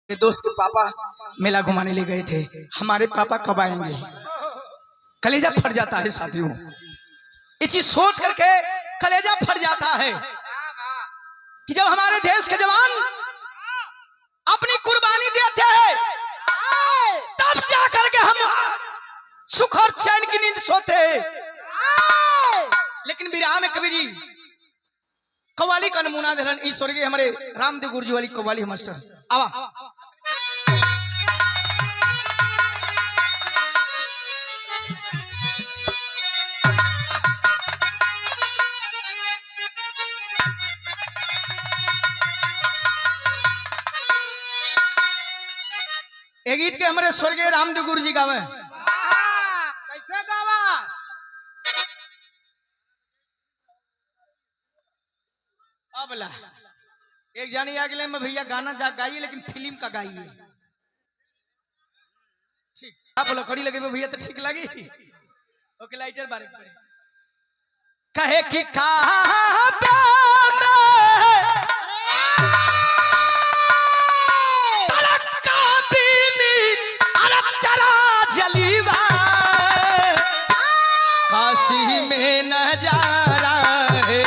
मेरे दोस्त के पापा मेला घुमाने ले गए थे। हमारे पापा कब आएंगे? कलेजा फट जाता है साथियों, ये चीज सोच करके कलेजा फट जाता है कि जब हमारे देश के जवान अपनी कुर्बानी देते हैं तब जाकर के हम सुख और चैन की नींद सोते हैं। लेकिन विराह में कवि जी कव्वाली का नमूना दे ईश्वरीय हमारे रामदेव गुरु जी वाली कव्वाली मास्टर आवा। ये गीत के हमारे स्वर्गीय रामदेव गुरु जी गावे। कैसे गावा? अबला एक जानी अगले में भैया गाना जा गाइए लेकिन फिल्म का गाइए। ठीक आप बोलो खड़ी लगे भैया तो ठीक लगी। ओके लाइटर बारे कहे कि काशी में नजारा है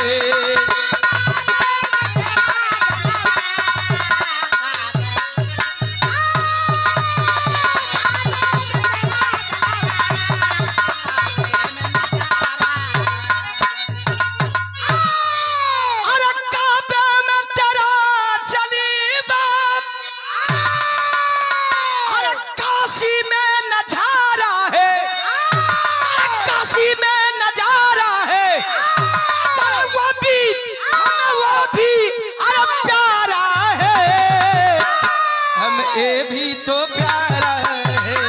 भी तो प्यारा है।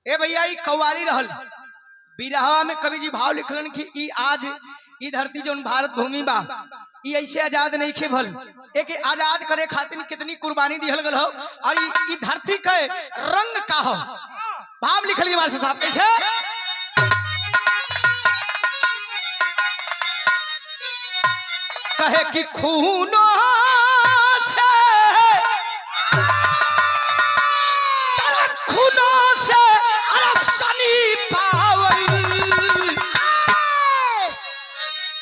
ए भैया ई कव्वाली रहल बिरहा में कवि जी भाव लिखलन कि ई आज ई धरती जो भारत भूमि बा ई ऐसे आजाद नहीं खे भल एक आजाद करे खातिर कितनी कुर्बानी दिहल गल हो और ई धरती के रंग का हो भाव लिखल के मास्टर साहब कैसे कहे कि खूनों से सनी पावन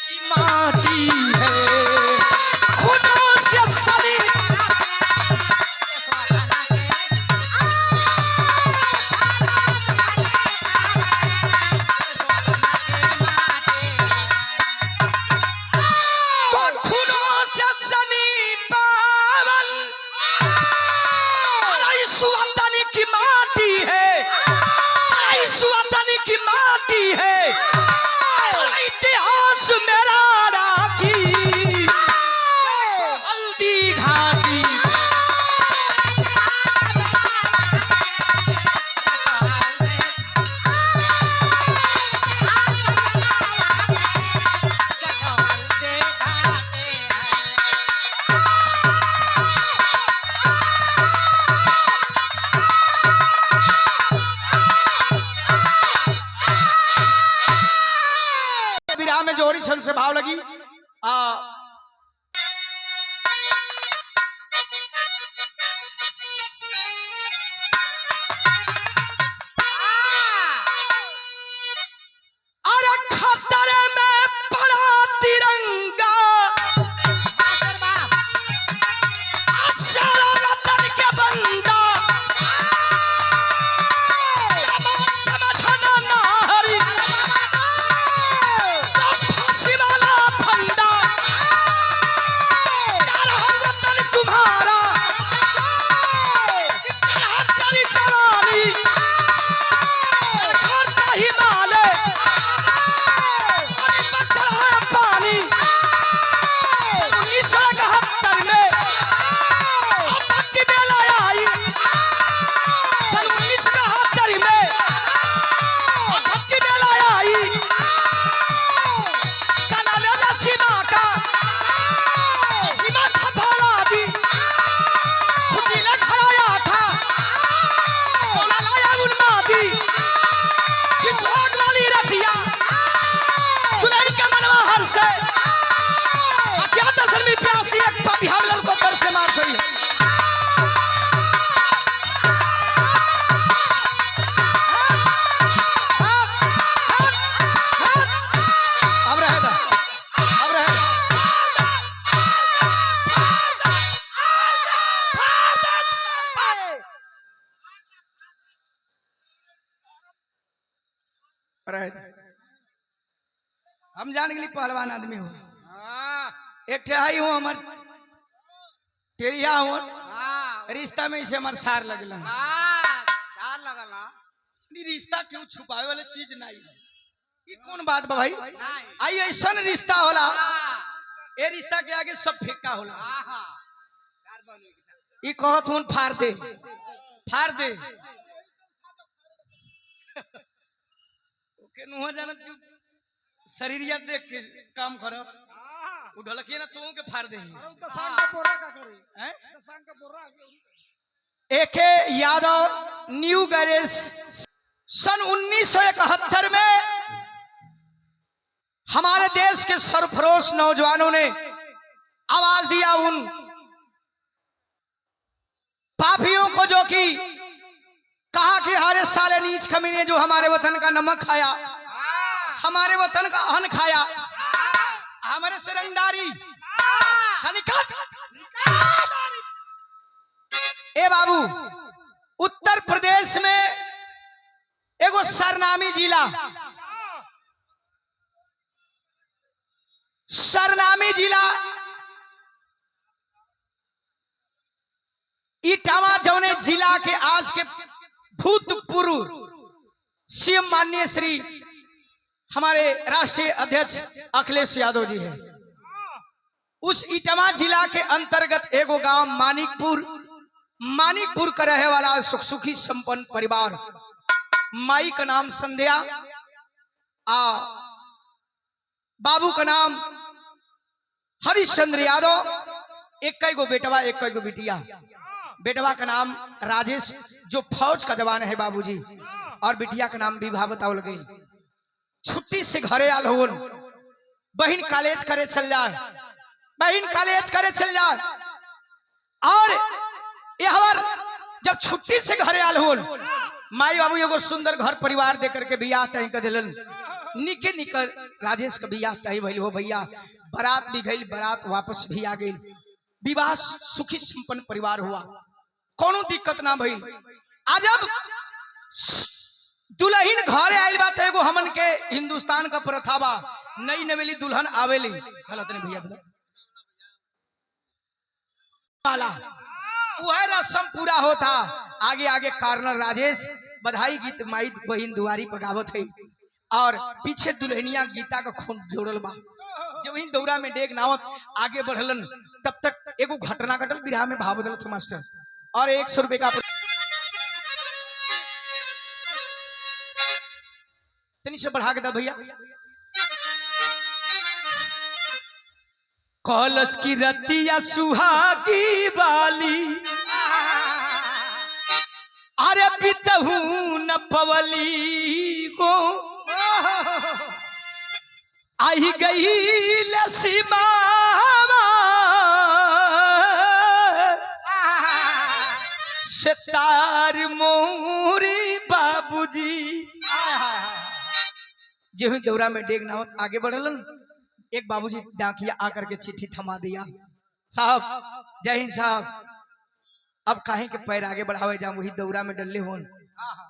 की माटी है खूनों से सनी की माटी है वतन की माटी है इतिहास मेरा राखी हल्दी घाटी में जोड़ी छल से भाव लगी अरे खतरे में पड़ा तिरंगा वतन के बंदा समझना नारी वाला रहे हम जान गए पहलवान आदमी हो एक ठहाई हो हमार टेरिया हो रिश्ता में इसे हमार सार लगल रिश्ता क्यों छुपावे वाले चीज नहीं है ये कौन बात बा भाई आई ऐसा रिश्ता होला ए रिश्ता के आगे सब फेंका होला ये कहत हूं फाड़ दे ओके नुह जानत क्यों शरीरिया देख के काम करब उढलकिए ना तू के फाड़ दे एके यादव न्यू गैरेज सन 1971 में हमारे देश के सरफरोश नौजवानों ने आवाज दिया उन पापियों को जो कि कहा कि हरे साले नीच कमीने जो हमारे वतन का नमक खाया हमारे वतन का अन्न खाया हमारे से रंगदारी ए बाबू उत्तर प्रदेश में एगो सरनामी जिला इटावा जौने जिला के आज के भूतपूर्व सीएम माननीय श्री हमारे राष्ट्रीय अध्यक्ष अखिलेश यादव जी है। उस इटावा जिला के अंतर्गत एगो गांव मानिकपुर का रहे वाला सुखी संपन्न परिवार माई का नाम संध्या बाबू का नाम हरिश्चंद्र यादव एक गो बेटवा एक गो बिटिया बेटवा का नाम राजेश जो फौज का जवान है बाबूजी और बिटिया का नाम विभा बतावल गई छुट्टी से घरे आल हो बहन कॉलेज करे चल जाए और यह जब छुट्टी से घरे आल हो माई बाबू एगो सुंदर घर परिवार देकर के बियाह तय कर दिलन निके निकल राजेश का बियाह तय भइल हो भैया बारात भी गई बारात वापस भी आ गई विवाह सुखी संपन्न परिवार हुआ कोनो दिक्कत ना भइल आज अब दुल्हन घरे आइल बात एगो हमन के हिंदुस्तान का प्रथा बा नई नवेली दुल्हन आवेली गलत नहीं भैया वाला वह रस्म पूरा होता आगे आगे कार्नर राजेश बधाई गीत माई बहिन दुआरी पगावत है और पीछे दुल्हनिया गीता का खून जोड़ल बा जब वही दौरा में डेग नावत आगे बढ़लन तब तक एगो घटना घटल बिरहा में भाव बदल मास्टर और 100 रुपए का तनी से बढ़ा के दा भैया कलश की रतिया सुहागी वाली अरे पितहू न पवली को आई गई लसीमा सितार मोरी बाबूजी जो दौरा में डेग नावत आगे बढ़लन एक बाबूजी डाकिया आकर के चिट्ठी थमा दिया साहब जय हिंद साहब अब काहे के पैर आगे बढ़ावे जा वही दौरा में डल्ले होन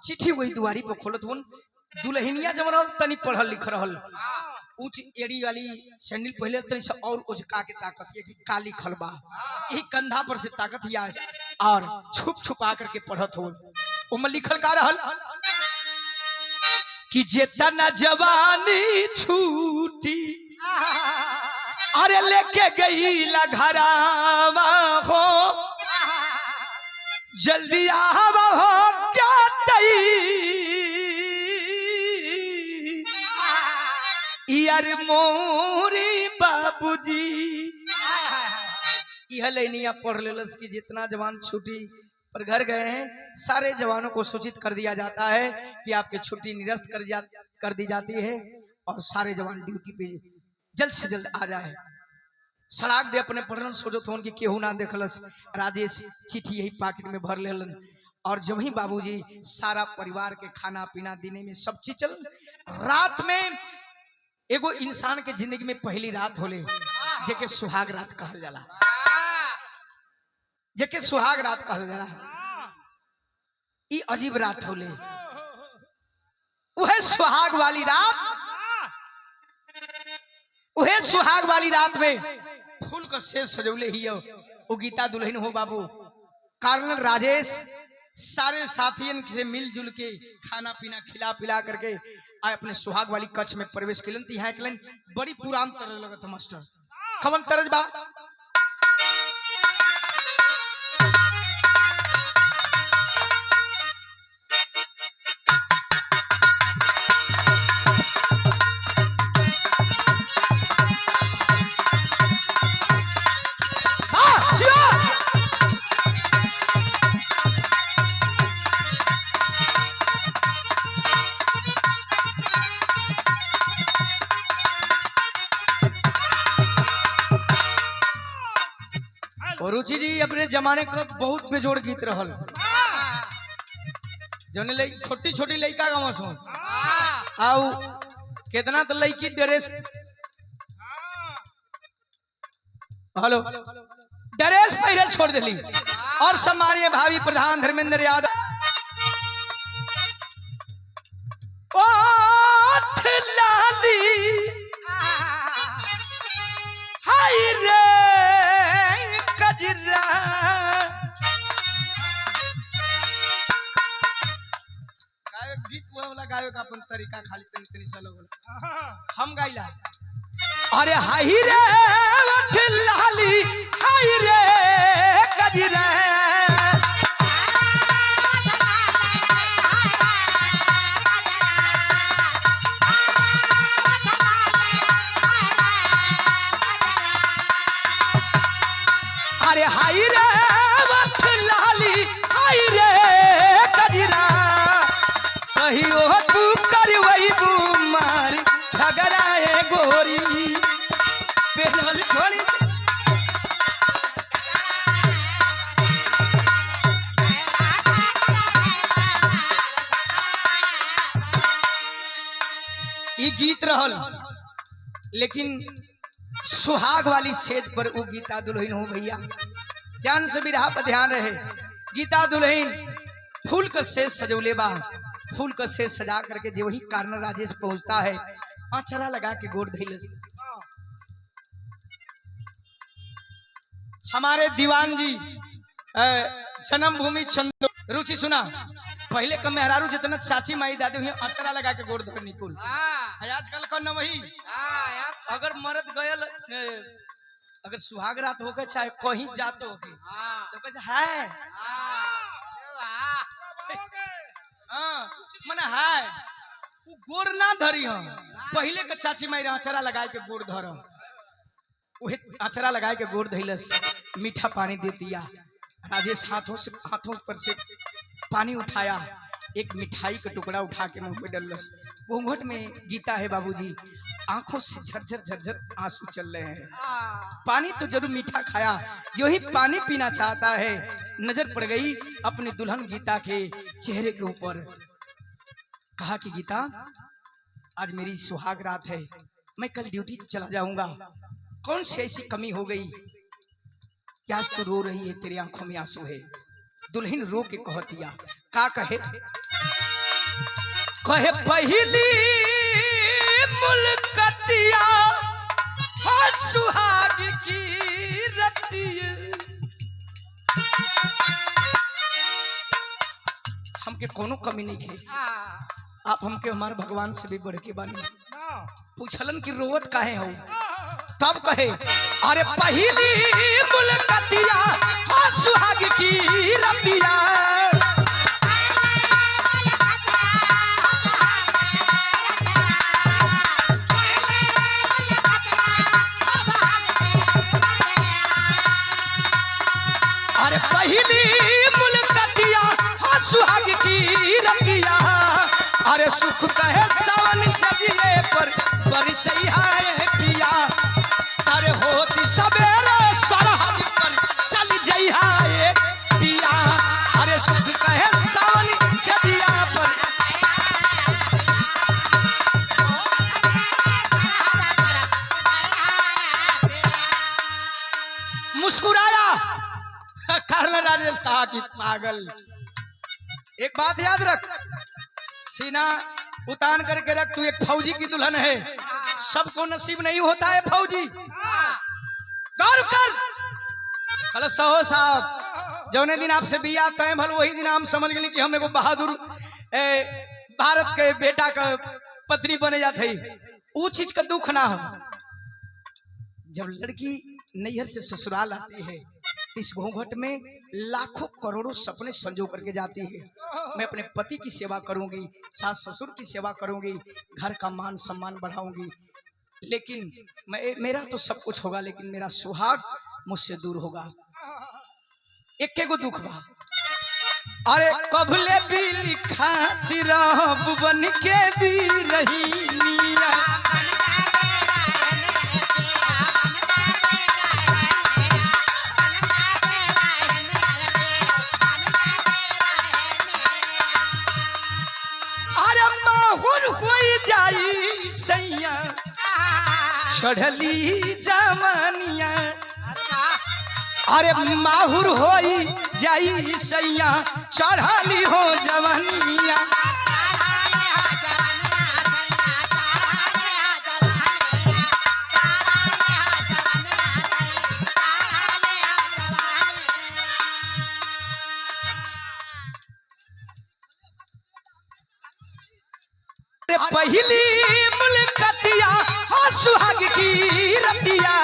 चिट्ठी वही दुआरी पर खोलत होन दुल्हनिया जब रहल तनी पढ़ल लिख रहल ऊंच एड़ी वाली सैंडल पहले तनी से और उजका के ताकत है कि काली खलबा यही कंधा पर से ताकत ही आए और छुप छुपा करके पढ़त हो उम लिखल का रहल कि जेतना जवानी छूटी अरे लेके गई घरावा हो जल्दी आवा हो क्या यार मोरी बाबूजी यह लेनिया पढ़ लेलस कि जितना जवान छुट्टी पर घर गए हैं सारे जवानों को सूचित कर दिया जाता है कि आपकी छुट्टी निरस्त कर दी जाती है और सारे जवान ड्यूटी पे जल्द से जल्द आ जाए सलाक दे अपने पढ़न सोचत होन कि केहू ना देखलस राजेश चिट्ठी यही पॉकेट में भर लेलन और जब ही बाबूजी सारा परिवार के खाना पीना देने में सब चीज चल रात में एगो इंसान के जिंदगी में पहली रात होले जेके सुहाग रात कहल जाला ई अजीब रात होले वह सुहाग वाली रात, वह सुहाग वाली रात में फूल का शेष सजौले ही हो वो गीता दुल्हन हो बाबू। कर्नल राजेश सारे साथियन से मिलजुल के खाना पीना खिला पिला करके आए अपने सुहाग वाली कच्छ में प्रवेश कलन। यहाँ कलन बड़ी पुरान तरह लगत मास्टर खवन तरज बा। और रुचि जी अपने जमाने का बहुत बेजोड़ गीत रहल जौने ले छोटी छोटी लड़का गाँव सो आउ कितना तो लड़की ड्रेस हेलो ड्रेस पहले छोड़ दिली और सम्मानीय भावी प्रधान धर्मेंद्र यादव ओ लाली हाय रे कजरा गीत वाला गावे का अपन तरीका खाली तनी तनी सा लोग हम गाइला। अरे हाय रे उठ लाली हाय रे कजरा अरे हाय रे उठ लाली हाय रे कजरा कहियो तू करवई बुमार झगड़ाए गोरी पेनल छोड़ी ई गीत रहल लेकिन सुहाग वाली सेज पर वो गीता दुल्हन हो भैया। ध्यान से बिरहा पर ध्यान रहे। गीता दुल्हन फूल का सेज सजौले बा, फूल का सेज सजा करके जो वही कर्नल राजेश पहुंचता है आचरा लगा के गोड़ धैलस। हमारे दीवान जी जन्मभूमि चंदो रुचि सुना पहले का मेहरारू जितना चाची माई दादी हुई आचरा लगा के गोड़ धर निकुल आजकल का न वही अगर मर्द गयल अगर सुहाग रात होके चाहे कहीं जाते हो तो कैसे है मने है वो गोड़ ना धरी हम पहले के चाची माई आचरा लगा के गोड़ धर वही आचरा लगा के गोड़ धैलस मीठा पानी दे दिया। राजेश हाथों पर से पानी उठाया एक मिठाई का टुकड़ा उठा के मुंह में डलस। घूंघट में गीता है बाबूजी आंखों से झरझर झरझर आंसू चल रहे हैं। पानी तो जरूर मीठा खाया जो ही पानी पीना चाहता है नजर पड़ गई अपनी दुल्हन गीता के चेहरे के ऊपर। कहा कि गीता आज मेरी सुहाग रात है मैं कल ड्यूटी चला जाऊंगा कौन सी ऐसी कमी हो गई कि आज तू रो रही है तेरी आंखों में आंसू है। दुल्हन रो के कहतिया का कहे पहली मुलाकातिया सुहाग की रतिया हमके कोनो कमी नहीं है आप हमके हमारे भगवान से भी बढ़ के बानी। पूछलन कि रोवत काहे हो तब कहे अरे पहली मुलाकातिया सुहाग की रतिया अरे पहली मुलाकातिया सुहाग की रतिया अरे सुख कहे सावन सजिए पर बरसैया पिया अरे होती सवेरे सरहद पर चल जइहा पिया अरे सुख कहे सावन सजिया पर मुस्कुराया। कर्नल राजेश कहा कि पागल एक बात याद रख सीना उतार करके रख, तू एक फौजी की दुल्हन है, सबको नसीब नहीं होता है फौजी। गौर कर। कल सहो साहब जौने दिन आपसे बिया तय भल वही दिन हम समझ गए कि हम एगो बहादुर भारत के बेटा का पत्नी बने जाते ही। वो चीज का दुख ना हो। जब लड़की नैहर से ससुराल आती है तो इस घूंघट में लाखों करोड़ों सपने संजो करके जाती है। मैं अपने पति की सेवा करूंगी, सास ससुर की सेवा करूंगी, घर का मान सम्मान बढ़ाऊंगी, लेकिन मेरा तो सब कुछ होगा, लेकिन मेरा सुहाग मुझसे दूर होगा। एक को दुख बा। अरे कबले भी लिखा बन के भी रही नीला। अरे माहौल हो जाई सैया चढ़ली जमानिया। अरे माहुर हो जाई सैया चढ़ली हो जवानिया। पहली मुलाकातिया हाँ सुहाग की रतिया।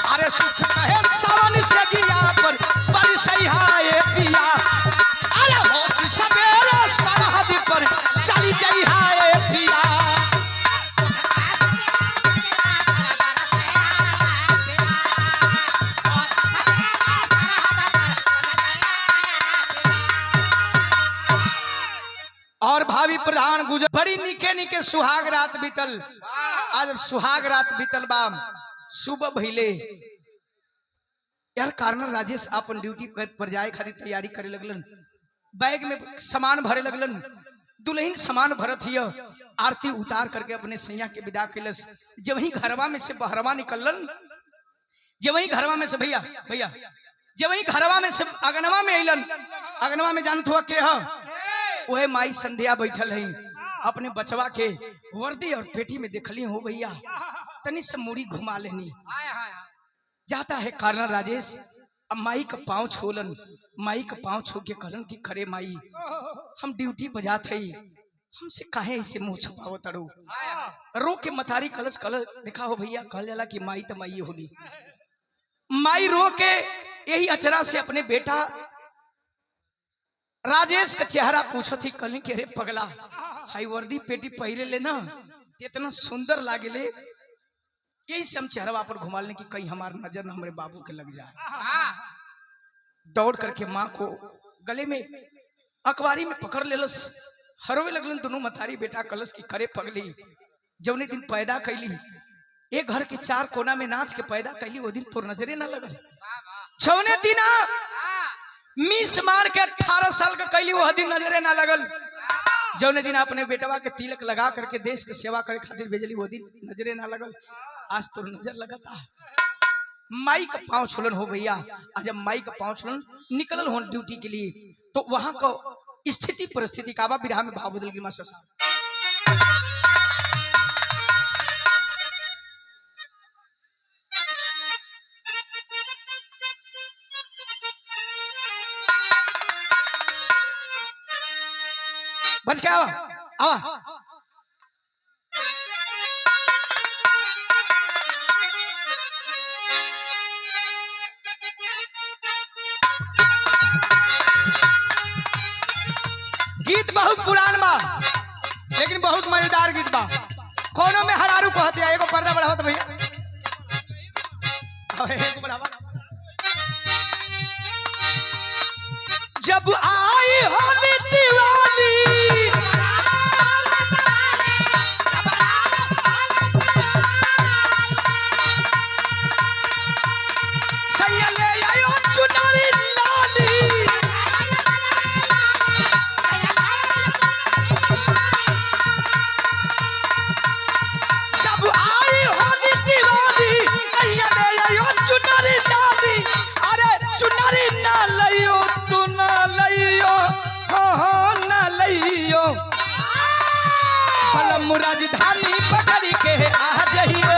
अरे सुख कहे सावन से जिया पर बरसैया पिया। अरे हो सवेरे सरहद पर चली जइहा पिया। और भावी प्रधान गुजर बड़ी निके निके सुहाग रात बीतल। आज सुहाग रात बीतल बा, सुबह भइले यार कारण राजेश अपन ड्यूटी पर जाए खातिर तैयारी करे लगलन। बैग में सामान भरे लगलन। दुल्हन सामान भरत हिय, आरती उतार करके अपने सैया के विदा कैलस। जब वही घरवा में से बहरवा निकलन, जब वही घरवा में से भैया भैया जब वही घरवा में से अगनवा में अलन। अगनवा में जानत हुआ के वह माई संध्या बैठल है, अपने बचवा के वर्दी और पेटी में देखली हो भैया, तनी से मुड़ी घुमा लेनी। जाता है कारण राजेश, अब माई का पाँव छोलन, माई का पाँव छू के कहलन कि खरे माई हम ड्यूटी पर जाते ही, हमसे काहे ऐसे मुंह छुपाओ तड़ो। रो के मतारी कलश कलश देखा हो भैया, कहल जाला कि माई तो माई होली। माई रो के यही अचरा से अपने बेटा राजेश का चेहरा पूछो थी, कहली कि अरे पगला हाई वर्दी पेटी पहिरे ले ना, इतना सुंदर लागे ले, यही से हम चेहरा पर घुमा लें कि कहीं हमारा नजर न हमारे बाबू के लग जाए। दौड़ करके माँ को गले में अखबारी में पकड़ लेलस, हरोवे लगलन दोनों मतारी बेटा कलश की करे पगली। जौने दिन पैदा कैली, एक घर के चार कोना में नाच के पैदा कैली, वो दिन तो नजरे ना लगल। छौने दिन मिस मार के 18 साल का कैली, वह दिन नजरे ना लगल। जौने दिन अपने बेटवा के तिलक लगा करके देश के सेवा करे खातिर भेजली, वो दिन नजरे ना लगल। आज तो नजर लगता है। माई का पांव छुलन हो भैया। आज जब माई का पांव छुलन निकलल हो ड्यूटी के लिए, तो वहां को स्थिति परिस्थिति का बिरहा में भाव बदल गई। मास्टर साहब बच क्या आवा गीत बहुत पुरान बा, लेकिन बहुत मजेदार गीत बा। कोनो में हरारू कहते हैं, एगो पर्दा बढ़ाओ तो भैया, एगो बढ़ावा। जब आई होली दिवाली, सैया ले आयो चुनरी लाली। राजधानी पकड़ के आ जाइयो,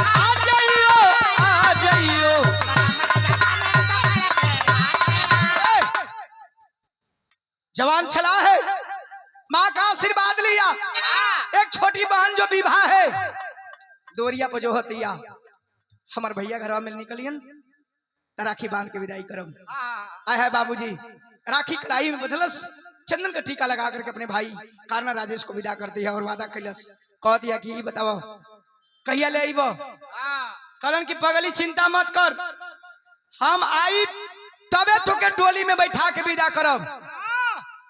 आ जाइयो, आ जाइयो। जवान चला है, माँ का आशीर्वाद लिया। एक छोटी बहन जो विवाह है दोरिया पर जो हतिया हमार भैया घर में निकलियन राखी बांध के विदाई करम। आए है बाबूजी राखी कलाई में बदलस, चंदन का टीका लगा करके अपने भाई कान्हा राजेश को विदा करती है और वादा कैलस। कह दिया कि बताओ कहिया ले आइबो? कहलन की पगली चिंता मत कर, हम आई तबे तोके डोली में बैठा के विदा करब,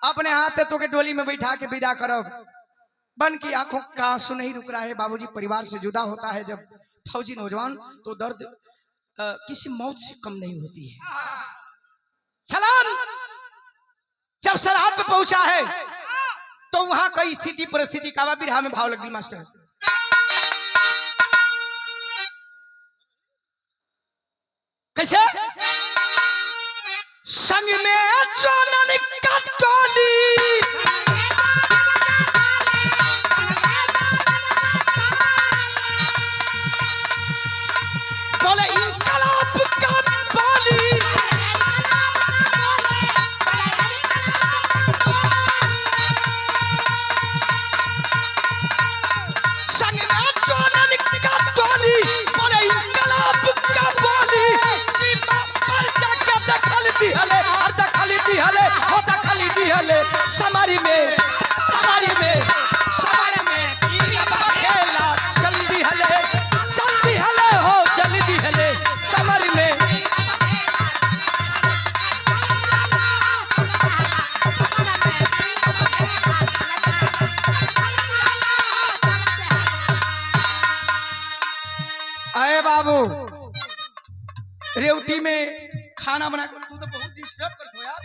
अपने हाथ से तोके डोली में बैठा के विदा करब। बन की आंखों का आंसू नहीं रुक रहा है बाबूजी। परिवार से जुदा होता है जब फौजी नौजवान तो दर्द किसी मौत से कम नहीं होती है। छलान जब सरहद पे पहुंचा है तो वहां कई स्थिति परिस्थिति का बिरहा में भाव लगी मास्टर। कैसे? संग में चोनन का टोली, बोले इनकलाब का बाली, संग में चोनन का टोली, बोले इनकलाब का बाली। सीमा पर जाके दखल दिहले और दखल दिहले हो दखल दिहले समारी में, समारी में, समारी में बखेला चल दिहले, चल दिहले हो चल दिहले समारी में। आए बाबू रेवटी में खाना बना कर तू तो बहुत डिस्टर्ब करते हो यार।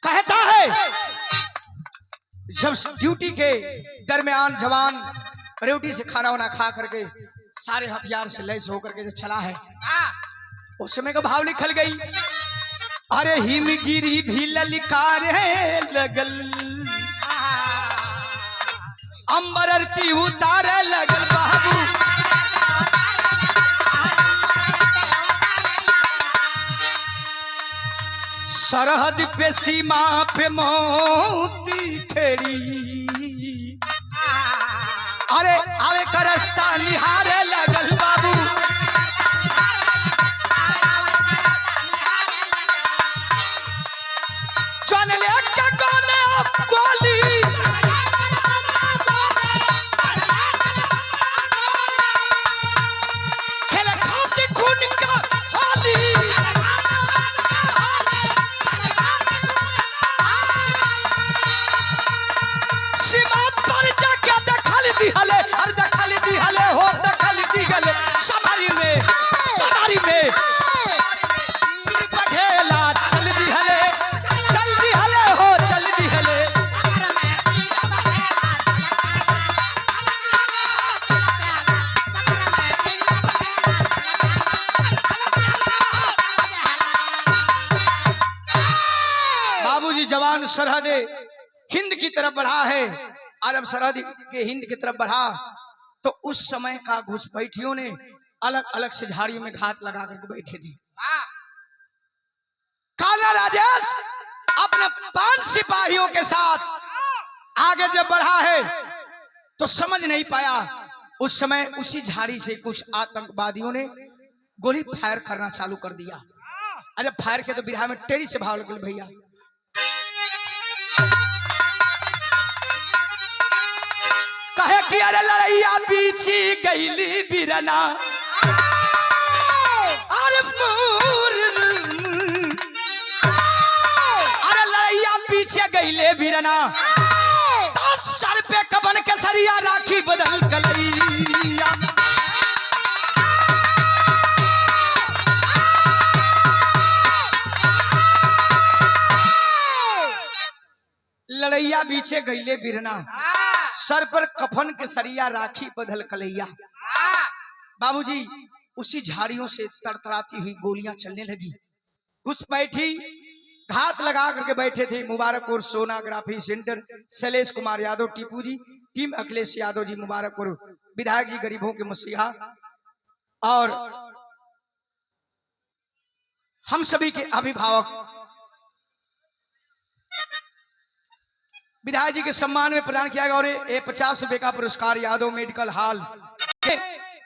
कहता है जब ड्यूटी के दरमियान जवान रेवटी से खाना वाना खा करके सारे हथियार से लैस होकर के जब चला है उस समय का भाव लिखल गई। अरे हिमगिरी भी ललकारे लगल, अंबर आरती उतारे लगल बाबू। सरहद पे सीमा पे मोती खेड़ी, अरे आवे का रास्ता निहारे लगल बाबू। चन ले के गोले गोली, खेले खाती खून का होली। सीमा पर जाके दखल दिहले और दखल दिहले हो दखल दिहले समारी में, समारी में बघेला चल दिहले, चल दिहले हो चल दिहले। बाबूजी जवान सरहद हिंद की तरफ बढ़ा है और जब सरहद के हिंद की तरफ बढ़ा तो उस समय का घुसपैठियों ने अलग अलग से झाड़ियों में घात लगा करके बैठे थे। कान्हा राजेश अपने 5 सिपाहियों के साथ आगे जब बढ़ा है तो समझ नहीं पाया। उस समय उसी झाड़ी से कुछ आतंकवादियों ने गोली फायर करना चालू कर दिया। अरे फायर के तो बिरहा में टेरी से भाव लगल भैया। कहे कि अरे लड़ैया पीछे गईली बिरना, अरे लड़ैया पीछे गईले बिरना, 10 सर पे कबन के सरिया राखी बदल कलैया। लड़ैया पीछे गईले बिरना, सर पर कफन के सरिया राखी बदल कलैया। बाबूजी उसी झाड़ियों से तड़तड़ाती हुई गोलियां चलने लगी। घुसपैठी घात लगा करके बैठे थे मुबारकपुर सोनाग्राफी सेंटर शैलेश कुमार यादव टीपू जी, टीम अखिलेश यादव जी मुबारकपुर, विधायक जी गरीबों के मसीहा और हम सभी के अभिभावक विधायक जी के सम्मान में प्रदान किया गया। और ये 50 रुपए का पुरस्कार यादव मेडिकल हॉल।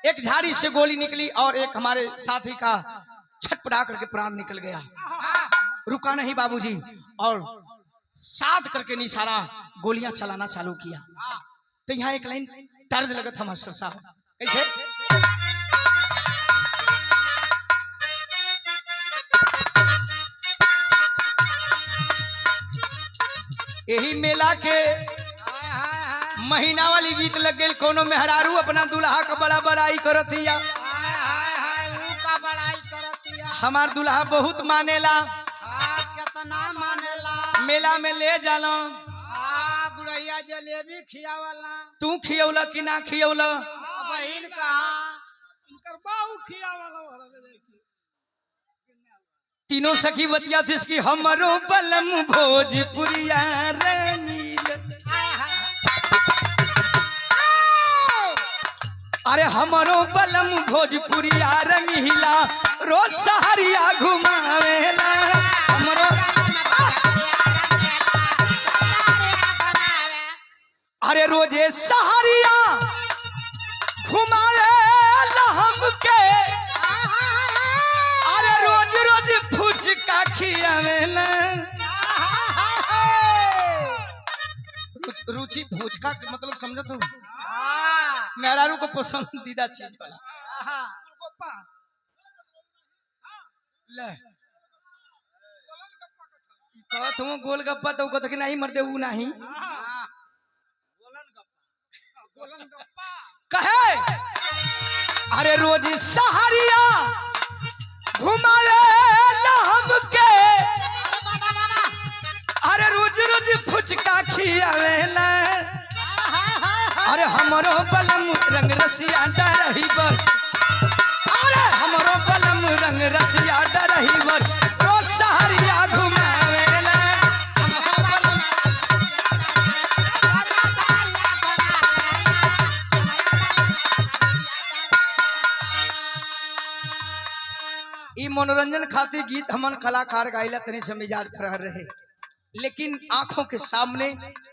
एक झाड़ी से गोली निकली और एक हमारे साथी का छटपटा करके प्राण निकल गया। रुका नहीं बाबूजी और साथ करके निशाना गोलियां चलाना चालू किया। तो यहाँ एक लाइन दर्द लगा था मास्टर साहब, कैसे? यही मेला के महीना वाली गीत लग गई। कोनो मेहरारू अपना दुल्हा का बड़ा बड़ाई करतिया, हमार दुल्हा बहुत मानेला, कितना मानेला, मेला में ले जाला, गुड़ैया जलेबी खियावला, तू खियौला कि ना खियौला? बहिन कहा बाऊ खियावला। तीनों सखी बतिया थी इसकी हमरो बलम भोजपुरिया रंगील। अरे हमरो बलम भोजपुरिया रंगीला, रोज सहरिया घुमावेला। हमरो अरे रोजे सहरिया घुमावेला हमके, अरे रोज रोज फुचका खियावेला। रुचि फुचका के मतलब समझ तू? मेहरारू को पसंदीदा चीज वाला। ले कहत हूँ गोलगप्पा तो कहत कि नहीं मरदे ऊ नहीं कहे। अरे रोज सहरिया घुमावे हमके, अरे रोज रोज फुचका खियावेला। अरे हमरो बलम रंग रसिया डरही बर, अरे हमरो बलम रंग रसिया डरही बर, रोज सहरिया घुमावेला। ई मनोरंजन खातिर गीत हमन कलाकार गाइला तनी से मिजाज फरहर रहे, लेकिन आंखों के सामने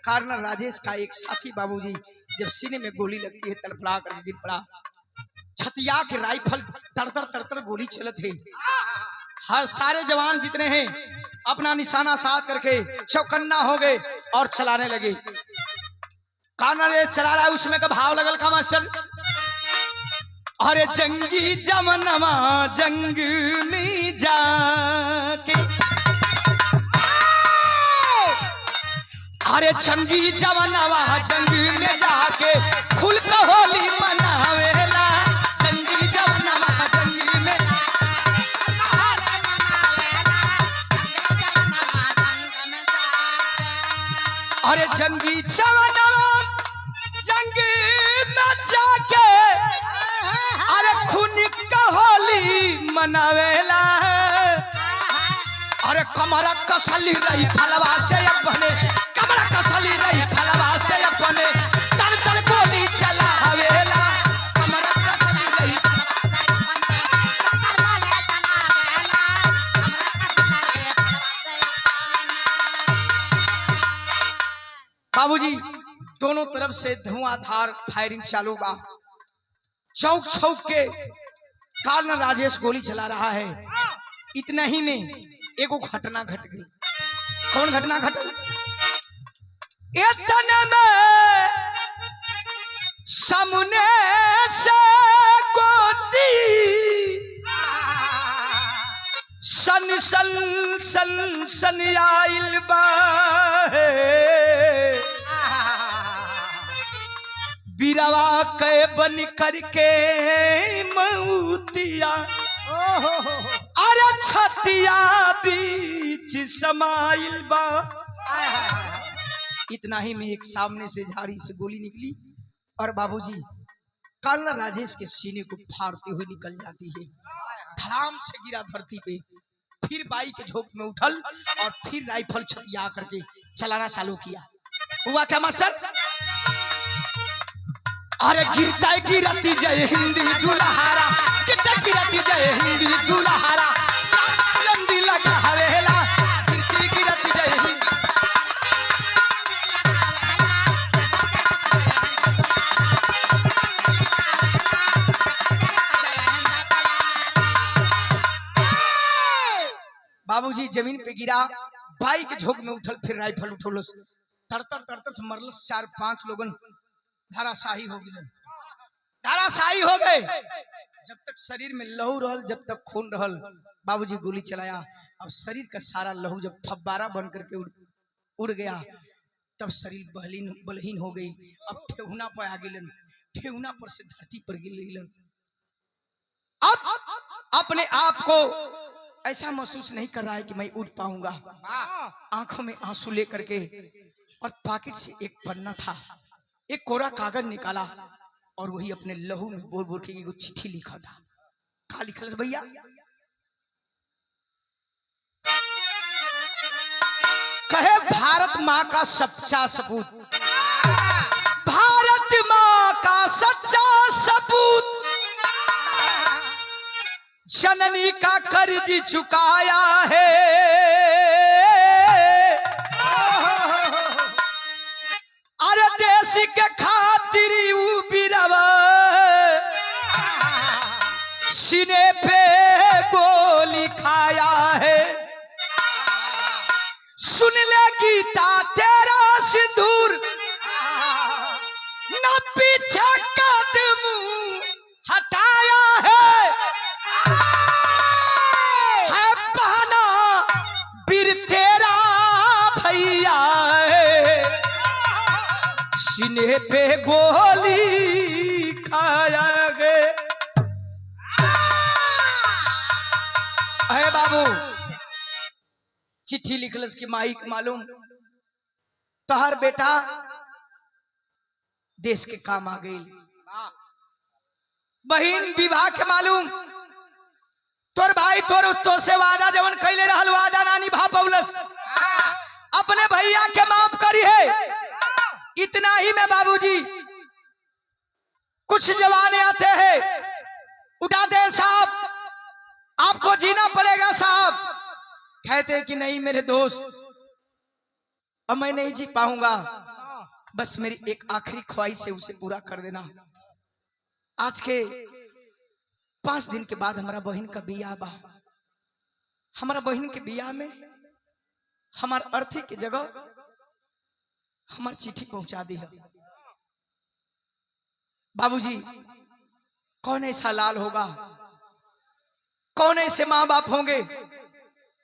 कार्नर राजेश का एक साथी बाबूजी जब सीने में गोली लगती है तड़फड़ा कर गिर पड़ा। छतिया के राइफल तड़तर गोली चलत है। हर सारे जवान जितने हैं अपना निशाना साध करके चौकन्ना हो गए और चलाने लगे। कार्नर चला रहा है, उसमें का भाव लगल का मास्टर? अरे जंगी जमनमा जंग में जाके, अरे जंगी जमनवा जंग में जाके खुल के होली मनावेला। जंगी जमनवा जंग में, अरे जंगी जमनवा जंग में जाके, अरे खून का होली मनावेला। अरे कमरा कसली रही फलवा से अपने, कमरा कसली रही फलवा से अपने, तर तर गोली चलावेला। कमरा कसली रही बाबूजी दोनों तरफ से धुआंधार फायरिंग चालू बा। चौक चौक के कार्नर राजेश गोली चला रहा है। इतना ही में एगो घटना घट गई। कौन घटना घटल? इतने में सामने से गोली सन सन सन सन आइल बा, बिरवा के बन करके मऊतिया, अरे छतिया बीच समाइल बा। इतना ही में एक सामने से झाड़ी से गोली निकली और बाबूजी कार्नर राजेश के सीने को फाड़ते हुए निकल जाती है। धड़ाम से गिरा धरती पे, फिर बाई के झोंक में उठल और फिर राइफल छतिया करके चलाना चालू किया। हुआ क्या मास्टर? अरे गिरता गिरती जय हिंद दुल्हारा, गिरता गिरती जय हिंद दुल्हारा, लंदी लगा हवेला, गिरती गिरती जय हिंद। बाबूजी जमीन पे गिरा, बाई के झोंक में उठल, फिर राइफल उठौलस, तरतर तरतर मरलस, 4-5 लोगन धाराशाही हो गए, धाराशाही हो गए। जब तक शरीर में लहू रहल, जब तक खून रहल, बाबूजी गोली चलाया। अब शरीर का सारा लहू जब फब्बारा बन करके उड़ गया, तब शरीर बलहीन हो गई। अब ठेहुना पर आ गिलन, ठेहुना पर से धरती पर गिर गिलन। अब अपने आप को ऐसा महसूस नहीं कर रहा है कि मैं उठ पाऊंगा। आंखों में आंसू लेकर के, और पॉकेट से एक पन्ना था, एक कोरा कागज निकाला और वही अपने लहू में बोल बोल के एक चिट्ठी लिखा था। क्या लिखल भैया? कहे भारत माँ का सच्चा सपूत, भारत माँ का सच्चा सपूत, जननी का कर्ज चुकाया है। अरे देश के खातिर बिरवा सीने पे गोली खाया है। सुन ले गीता तेरा सिंदूर, न पीछे कदम हटाया है बहाना बीर तेरा भैया है, सीने पे गोली खाया है। अरे बाबू चिट्ठी लिखलस कि माई के मालूम तोहर बेटा देश के काम आ गई। बहन विवाह के मालूम तोर भाई तो से वादा जवन कैले रहल वादा ना निभा पौलस। अपने भैया के माफ करी है। इतना ही में बाबूजी कुछ जवान आते हैं, उठाते हैं साहब आपको जीना पड़ेगा साहब। कहते हैं कि नहीं मेरे दोस्त, अब मैं नहीं जी पाऊंगा, बस मेरी एक आखिरी ख्वाहिश है उसे पूरा कर देना। आज के 5 दिन के बाद हमारा बहन का बियाह बा। हमारा बहन के बियाह में हमार अर्थी की जगह हमार चिट्ठी पहुंचा दी है। बाबूजी कौन ऐसा लाल होगा, कौन ऐसे माँ बाप होंगे,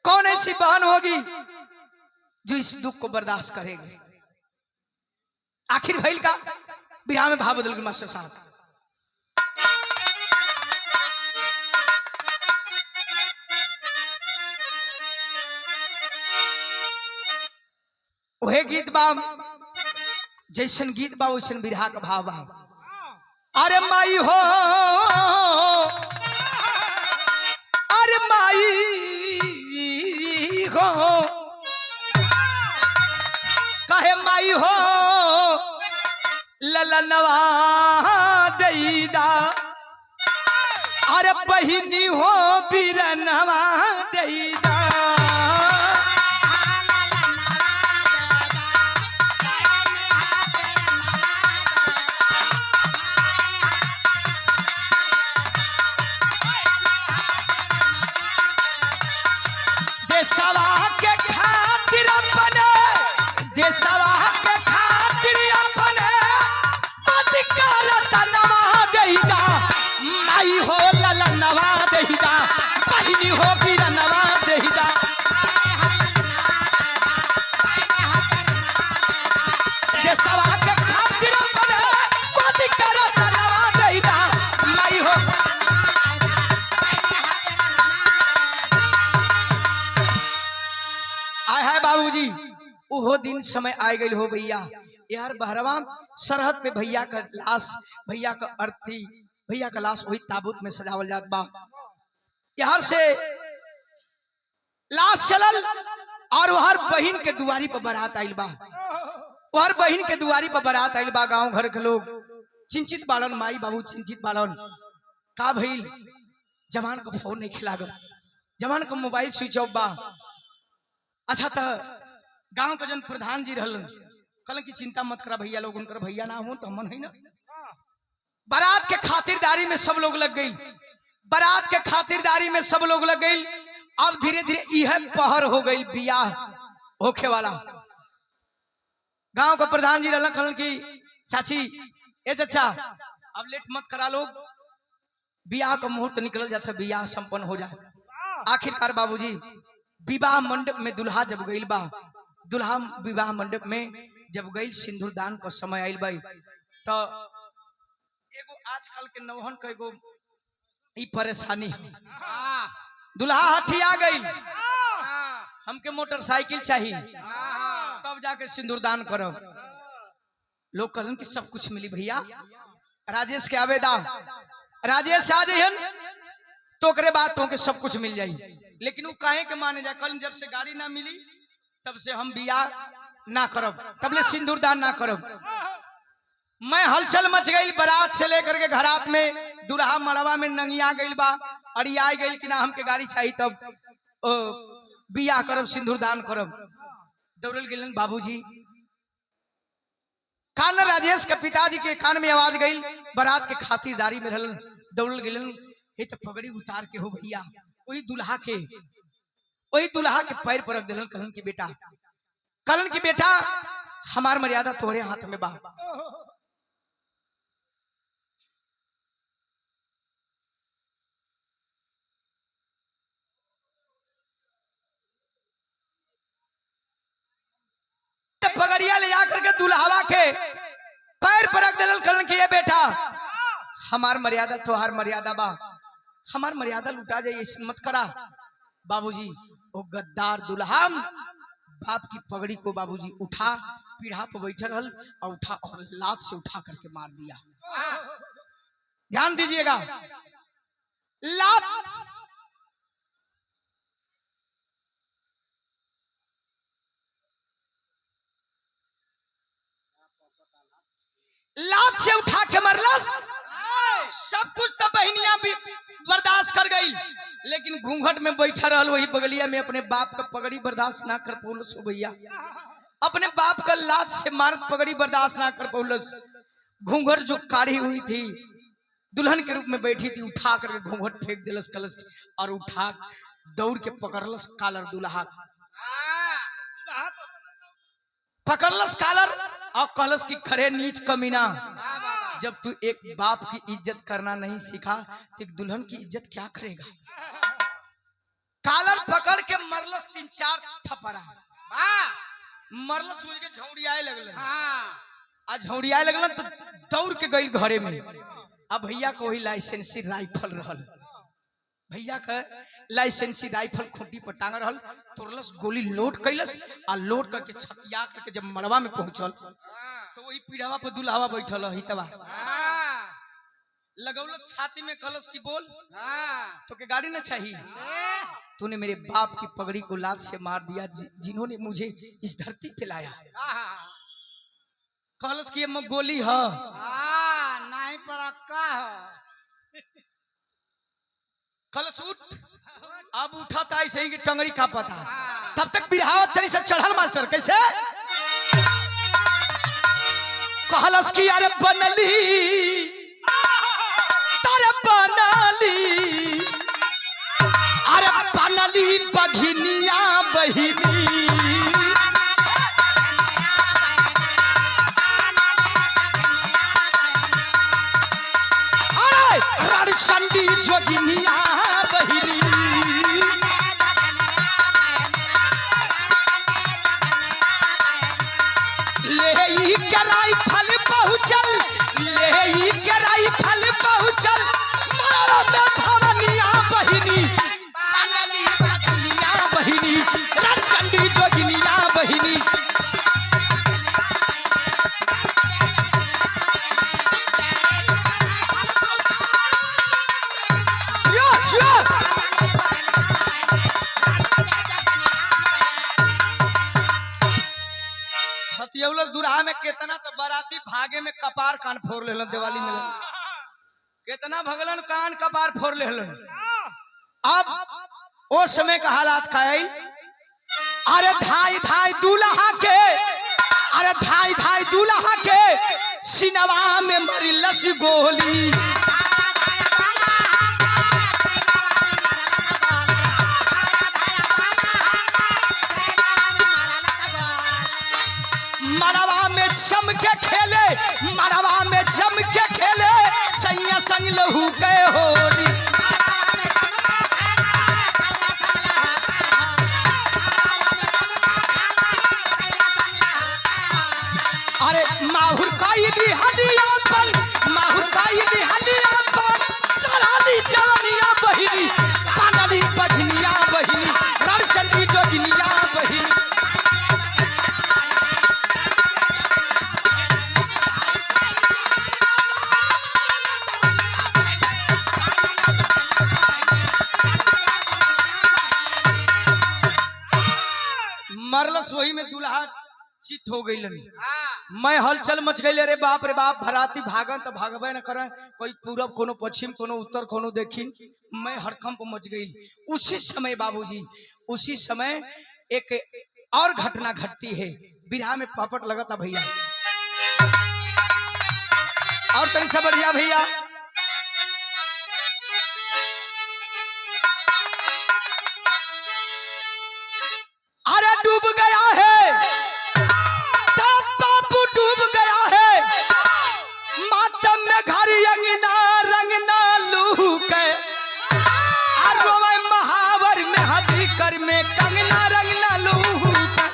कौन ऐसी बहन होगी जो इस दुख को बर्दाश्त करेगी। आखिर भइल का बिहार में भाव बदल गए मास्टर साहब। वही गीत बा, जैसन गीत बा वैसन बिरहा का भाव बा। अरे माई हो, अरे माई हो, कहे माई हो ललनवा देईदा, अरे बहिनी हो बिरनवा देईदा। देशवा के खातिर अपने, देशवा के खातिर अपने अधिकार तनवा देईदा। माई हो ललनवा देईदा, बहिनी हो बिरनवा देईदा। देशवा के खातिर अपने अधिकार तनवा देईदा। माई हो आय है बाबूजी, वो दिन समय आ गई हो भैया। यार बहरवा सरहद पे भैया का लाश, भैया का अर्थी, भैया का लाश वही ताबूत में सजावल जात बा। यार से लाश चलल और वहर बहन के दुआरी पर बारात आइल बा। वहर बहन के दुआरी पर बारात आइल बा। गांव घर के लोग चिंतित बालन, माई बाबू चिंतित बालन। का भइल? जवान को फोन नहीं खिला गो, जवान को मोबाइल स्विच ऑफ बा। अच्छा तो गांव के जन प्रधान जी रहलन, कहलन कि चिंता मत करा भैया, लोग उनकर भैया ना हो तो हमन है ना। बारात के खातिरदारी में सब लोग लग गई, बारात के खातिरदारी में सब लोग लग गई। अब धीरे धीरे यह पहर हो गई बियाह होखे वाला। गांव का प्रधान जी रहलन, कहलन कि चाची ए चाचा अब लेट मत करा, लोग बियाह का मुहूर्त निकल जाता, बियाह संपन्न हो जाए। आखिरकार बाबूजी विवाह मंडप में दुल्हा जब गईल बा, दुल्हा विवाह मंडप में जब गईल, सिंदूर दान का समय आइल बा। तो एगो आजकल के नौहन का एगो ई परेशानी है, दुल्हा हठिया गई, हमके मोटरसाइकिल चाहिए तब जाके सिंदूर दान करो। लोग कहलन कि सब कुछ मिली भैया, राजेश के आवेदा, राजेश आ जाइए तो ओकरे बाद तो के सब कुछ मिल जाई। लेकिन वो काहे के माने जा, कल जब से गाड़ी ना मिली तब से हम बियाह ना करब, तब ले सिंदूर दान ना करब। मैं हलचल मच गई, बारात से लेकर के घरात में दुल्हा मड़वा में नंगिया गई बा, अड़िया गई कि ना हमके गाड़ी चाहिए तब बियाह करब, सिंदूर दान करब। दौड़ल गेलन बाबूजी, कान राजेश के पिताजी के कान में आवाज गई, बारात के खातिरदारी में रहलन। दौड़ल गेलन, हे तो पगड़ी उतार के हो भैया, वही दुल्हा के पैर पर रख दिलन। कहलन कि बेटा हमार मर्यादा तोहरे हाथ में बा। पगड़िया ले जाकर के दुल्हावा के पैर पर रख दिलन। कहलन कि ये बेटा हमार मर्यादा तोहार मर्यादा बा, हमार मर्यादा लुटा जाए, ऐसा मत करा। बाबूजी वो गद्दार दुल्हा बाप की पगड़ी को बाबूजी उठा, पीढ़ा पर बैठा रहल और उठा और लात से उठा करके मार दिया। ध्यान दीजिएगा, लात से उठा के मरलस। सब कुछ तो बहनिया भी बर्दाश्त कर गई, लेकिन घूंघट में बैठा रहल वही बगलिया में अपने बाप का पगड़ी बर्दाश्त ना कर पौलस। भैया अपने बाप का लात से मार पगड़ी बर्दाश्त ना कर पौलस। घूंघट जो काढ़ी हुई थी, दुल्हन के रूप में बैठी थी, उठा करके घूंघट फेंक दिलस कलश और उठा दौड़ के पकड़लस कालर दुल्हा, पकड़लस कालर और कहलस कि खरे नीच कमीना, जब तू एक बाप की इज्जत करना नहीं सीखा तो एक दुल्हन की इज्जत क्या करेगा। कालर पकड़ के मरलस 3-4 थपड़ा, मरलस मुझे झौड़ियाए लगल। आ झौड़ियाए लगल तो दौड़ के गई घरे में। अब भैया को वही लाइसेंसी राइफल रहल, भैया का लाइसेंसी राइफल खूंटी पर टांग रहल, तोड़लस, गोली लोड कैलस आ लोड करके छतिया करके जब मड़वा में पहुंचल तो वही पीढ़ावा पर दुल्हावा बैठल हितवा लगौलत छाती में, कहलस कि बोल तो के गाड़ी ना चाहिए, तूने मेरे बाप की पगड़ी को लात से मार दिया, जिन्होंने मुझे इस धरती पे लाया। कहलस कि ये गोली है नहीं पड़का कहलस उठ। अब उठा था ऐसे ही कि टंगड़ी का पता, तब तक बिरहावत तरी से चढ़ल मास्टर। कैसे कहलस कि अरे बनली तारे बनली, अरे बनली बघिनिया बहिनी, अरे रणचंडी जोगिनिया बहिनी, ले कराई फल पहुँचल, ले कराई फल पहुँचल, मारा में भवनिया बहिनी, बनली बघिनिया बहिनी, रणचंडी जोगिनिया बहिनी। बाराती भागे में कपार कान फोड़ लेलन दिवाली में। कितना भगलन कान कपार फोड़ लेलन। अब उस समय का हालात का है, अरे धाई धाई दूल्हा के, अरे धाई धाई दूल्हा के सिनवा में मरी लस गोली। मरवा में जम के खेले, मरवा में जम के खेले सैया संग लहू के होली। अरे माहुर काई भी हदिया पर, माहुर काई भी हदिया पर चढ़ाली जवनिया बहिनी, कानली बजनिया बहिनी, रणचंडी जोगिनिया बहिनी। मरलस वही में दूल्हा चित हो गई। मैं हलचल मच गई। अरे बाप रे बाप, भराती भागन तो भागबे न करे, कोई पूरब कोनो पश्चिम कोनो उत्तर कोनो देखिन। मैं हड़कंप मच गई। उसी समय बाबूजी, उसी समय एक और घटना घटती है। बिरहा में पापट लगा था भैया, और तनी सा बढ़िया भैया। अरे डूब गया है, तब बापू डूब गया है, मातम में घर अंगना रंगना लू के, रोवे महावर में हदी कर में कंगना रंगना लू के।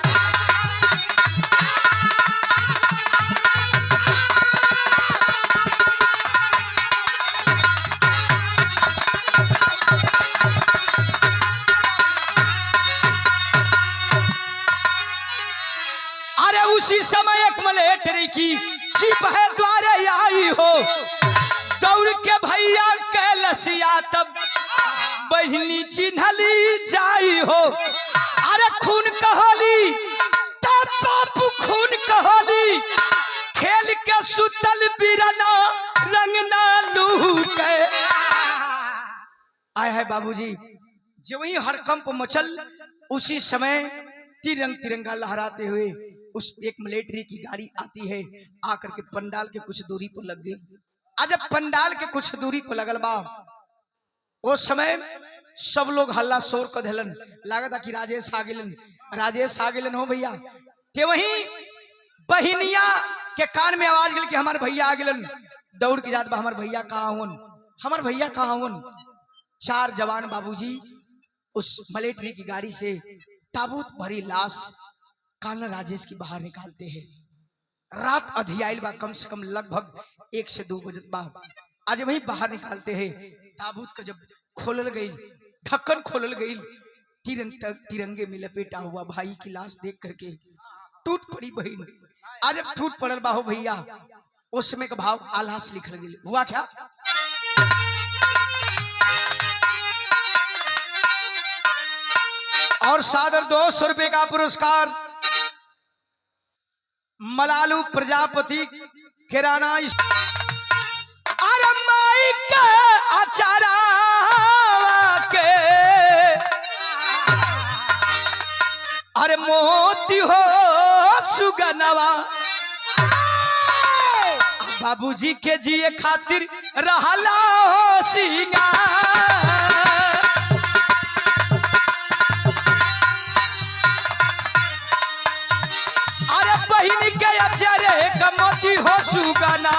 अरे उसी समय एक मलेटरी की छिप है द्वारे आई हो, दौड़ के भैया के लसिया तब बहनी चिन्हली जाई हो। अरे खून कहली तब बापू खून कहली, खेल के सुतल बिरना रंगना लू के। आए है बाबूजी, जो वही हड़कंप मचल, उसी समय तिरंग तिरंगा लहराते हुए उस एक मिलिट्री की गाड़ी आती है, आकर के पंडाल के कुछ दूरी पर लग गई। आज जब पंडाल के कुछ दूरी पर लगल बा, उस समय सब लोग हल्ला शोर कर देलन। लागत कि राजेश आ गेलन, राजेश आ गेलन हो भैया। ते वही बहिनिया के कान में आवाज गई कि हमारे भैया आ गेलन। दौड़ के जात बा, हमारे भैया कहाँ हुन, हमारे भैया कहाँ हुन। 4 जवान बाबूजी उस मिलिट्री की गाड़ी से ताबूत भरी लाश कान्हा राजेश की बाहर निकालते हैं। रात अधियाइल बा, कम से कम लगभग 1 से 2 बजे बा। आज वही बाहर निकालते हैं। ताबूत का जब खोलल गई, ढक्कन खोलल गई, तिरंगे में लपेटा हुआ भाई की लाश देख करके टूट पड़ी बहन। आज टूट पड़ल बाहो भैया, उस समय का भाव आलास लिखल गई। हुआ क्या, और सादर 200 रुपए का पुरस्कार मलालू प्रजापति किराना। अरे माई के अचारा के, अरे मोती हो सुगनवा, बाबूजी के जिए खातिर रहला हो सिंगार। बहिनी के अचारे कमोती हो सुगना,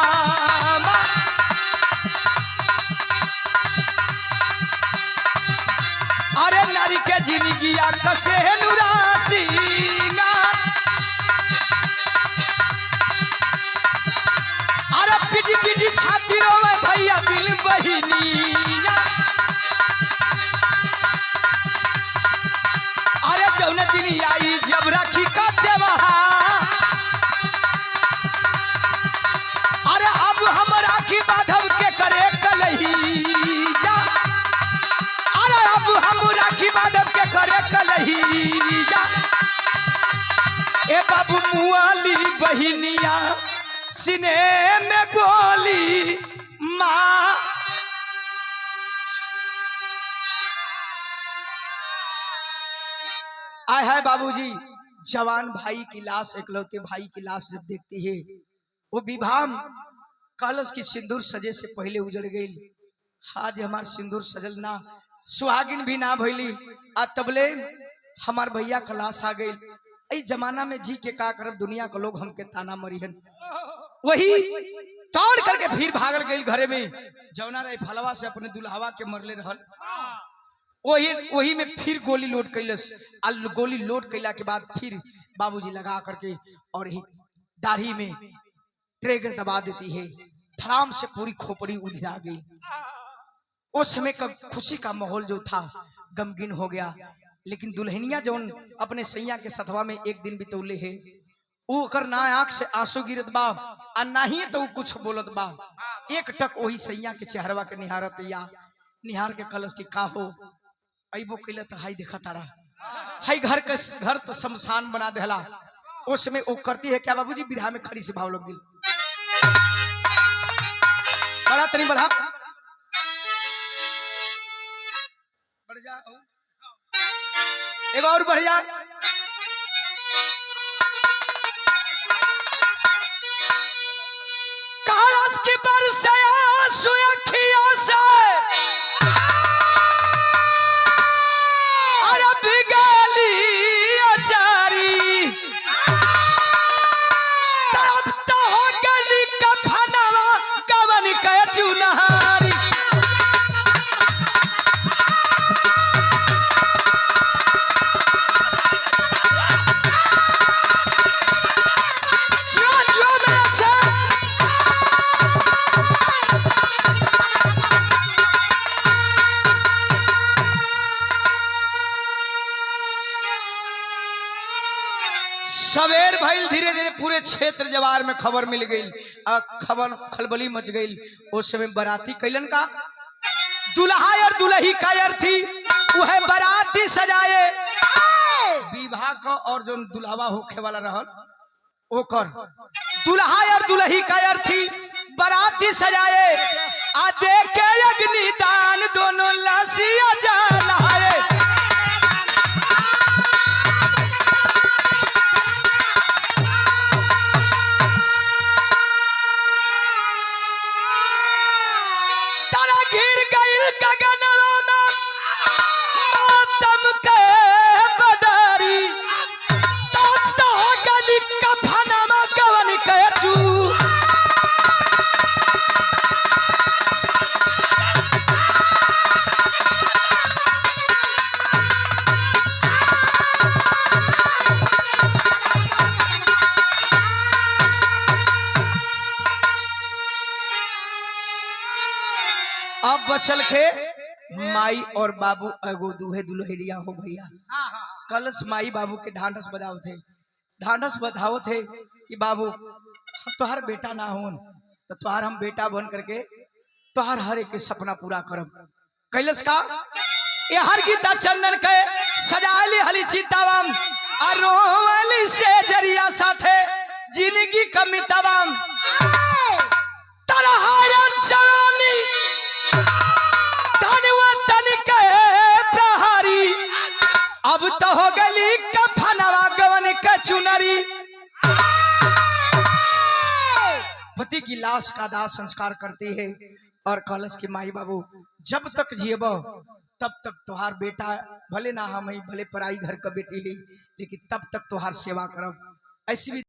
अरे नारी के जिंदगिया कसे नुरासीना। अरे पिटी पिटी छाती रोवे भैया बिल बहिनिया। अरे जौन दिन आई जब राखी का त्योहार, हम राखी बांधव के करे कलहीजा। अरे अब हम राखी बांधव के करे कलहीजा। ए बाबू मुआली बहिनिया सीने में गोली माँ आय है बाबूजी। जवान भाई की लाश, इकलौते भाई की लाश जब देखती है, वो विभाम कलश की सिंदूर सजे से पहले उजड़ गई। आज हमार सिंदूर सजल ना, सुहागिन भी ना भइली, आ तबले हमार भैया का लाश आ गई। इस जमाना में जी के का करब, दुनिया के लोग हमके ताना मरिहन। वही तोड़ करके फिर भागल गई घरे में, जौना रहे फलवा से अपने दुल्हावा के मरले रहल। वही में फिर गोली लोड कैलस। गोली लोड कैला के बाद फिर बाबूजी लगा करके और ही दाढ़ी में ट्रेगर दबा देती है। धड़ाम से पूरी खोपड़ी उधिरा गई। उस समय का खुशी का माहौल जो था गमगीन हो गया। लेकिन दुल्हनिया जो अपने सैया के सथवा में एक दिन बितौले है, वो कर ना आंख से आंसू गिरत बा और ना ही तो कुछ बोलत बा। एक टक वही सैया के चेहरवा के निहारत या निहार के कलश की का हो अबो कैला तो हाई देखा तारा, हाई घर तो शमशान बना देला। उस समय वो करती है क्या बाबूजी, बिरहा में खड़ी से भाव लग दिल बड़ा तनी बढ़ा बढ़ जा, एक और बढ़ जा। कालस की बरसया सुयखिया से अरे बिगाली अचारी, तब तो हो गली कफनवा कवन के चुनहारी। सवेर भइल, धीरे धीरे पूरे क्षेत्र जवार में खबर मिल गई, खबर खलबली मच गई। उस समय बराती कैलन का दुल्हा और दुल्ही का अर्थी वह बराती सजाए। विवाह का और जो दुल्हवा होखे वाला रहल ओकर दुल्हा और दुल्ही का अर्थी बराती सजाए। आ देखे अग्निदान दोनों लाशिया जलाए। अब बचल खे माई और बाबू एगो दूहे दुल्हनिया हो भैया। कलश माई बाबू के ढांढस बजाओ थे, ढांढस बधाओ थे कि बाबू हम तोहार बेटा ना हो तो तोहार हम बेटा बन करके तोहार हर एक सपना पूरा करब। कैलस का ये हर गीता चंदन के सजाली हली चितावम अरोवली से जरिया साथे जिंदगी कमितावम तरहारा चलानी प्रहारी। अब तो हो गली कफनवा गवन के चुनरी। पति की लाश का दाह संस्कार करते हैं और कलश के माई बाबू जब तक जियब तब तक तुहार बेटा भले ना हम भले पराई घर का बेटी है, लेकिन तब तक तुहार सेवा करब। ऐसी भी